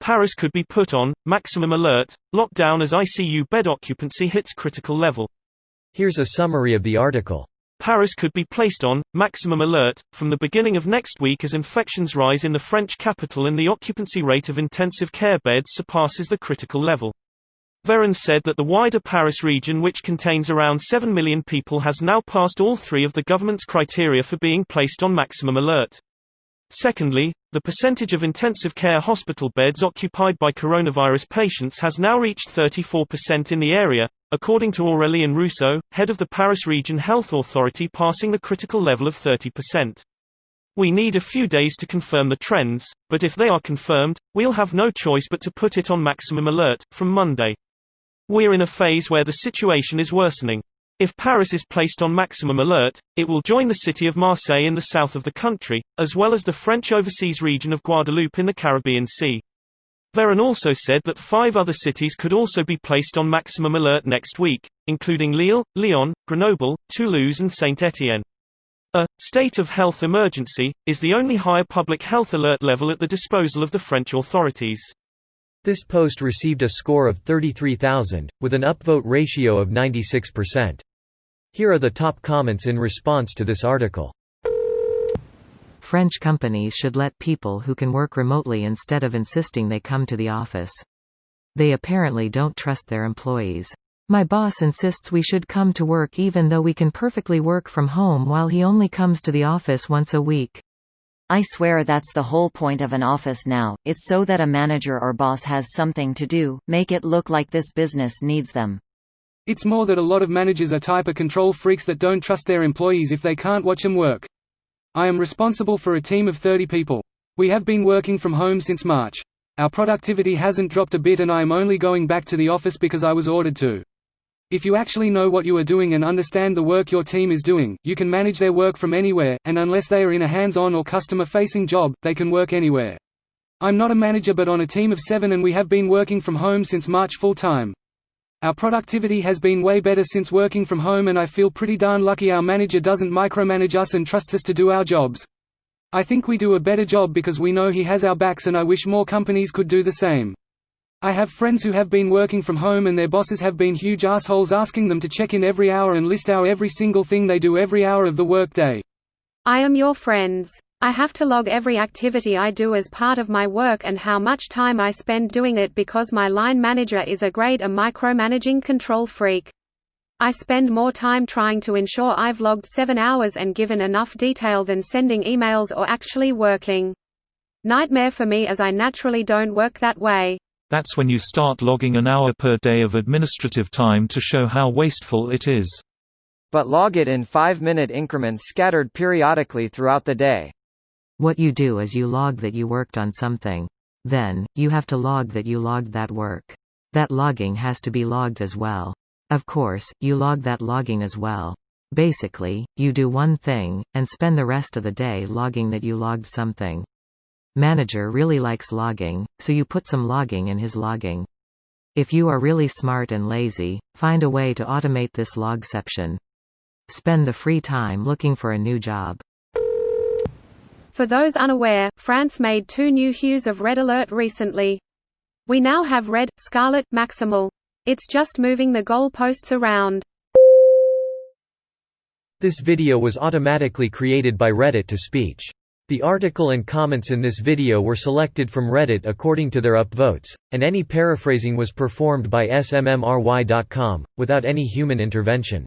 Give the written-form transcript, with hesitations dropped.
Paris could be put on maximum alert, lockdown as ICU bed occupancy hits critical level. Here's a summary of the article. Paris could be placed on maximum alert from the beginning of next week as infections rise in the French capital and the occupancy rate of intensive care beds surpasses the critical level. Véran said that the wider Paris region, which contains around 7 million people, has now passed all three of the government's criteria for being placed on maximum alert. Secondly, the percentage of intensive care hospital beds occupied by coronavirus patients has now reached 34% in the area, according to Aurélien Rousseau, head of the Paris Region Health Authority, passing the critical level of 30%. We need a few days to confirm the trends, but if they are confirmed, we'll have no choice but to put it on maximum alert from Monday. We're in a phase where the situation is worsening. If Paris is placed on maximum alert, it will join the city of Marseille in the south of the country, as well as the French overseas region of Guadeloupe in the Caribbean Sea. Véran also said that 5 other cities could also be placed on maximum alert next week, including Lille, Lyon, Grenoble, Toulouse and Saint-Étienne. A state of health emergency is the only higher public health alert level at the disposal of the French authorities. This post received a score of 33,000, with an upvote ratio of 96%. Here are the top comments in response to this article. French companies should let people who can work remotely instead of insisting they come to the office. They apparently don't trust their employees. My boss insists we should come to work even though we can perfectly work from home while he only comes to the office once a week. I swear that's the whole point of an office now, it's so that a manager or boss has something to do, make it look like this business needs them. It's more that a lot of managers are type of control freaks that don't trust their employees if they can't watch them work. I am responsible for a team of 30 people. We have been working from home since March. Our productivity hasn't dropped a bit and I am only going back to the office because I was ordered to. If you actually know what you are doing and understand the work your team is doing, you can manage their work from anywhere, and unless they are in a hands-on or customer-facing job, they can work anywhere. I'm not a manager but on a team of 7 and we have been working from home since March full-time. Our productivity has been way better since working from home and I feel pretty darn lucky our manager doesn't micromanage us and trusts us to do our jobs. I think we do a better job because we know he has our backs and I wish more companies could do the same. I have friends who have been working from home and their bosses have been huge assholes asking them to check in every hour and list out every single thing they do every hour of the workday. I am your friends. I have to log every activity I do as part of my work and how much time I spend doing it because my line manager is a micromanaging control freak. I spend more time trying to ensure I've logged 7 hours and given enough detail than sending emails or actually working. Nightmare for me as I naturally don't work that way. That's when you start logging an hour per day of administrative time to show how wasteful it is. But log it in 5-minute increments scattered periodically throughout the day. What you do is you log that you worked on something. Then, you have to log that you logged that work. That logging has to be logged as well. Of course, you log that logging as well. Basically, you do one thing, and spend the rest of the day logging that you logged something. Manager really likes logging, so you put some logging in his logging. If you are really smart and lazy, find a way to automate this logception. Spend the free time looking for a new job. For those unaware, France made 2 new hues of red alert recently. We now have red, scarlet, maximal. It's just moving the goalposts around. This video was automatically created by Reddit to speech. The article and comments in this video were selected from Reddit according to their upvotes, and any paraphrasing was performed by smmry.com, without any human intervention.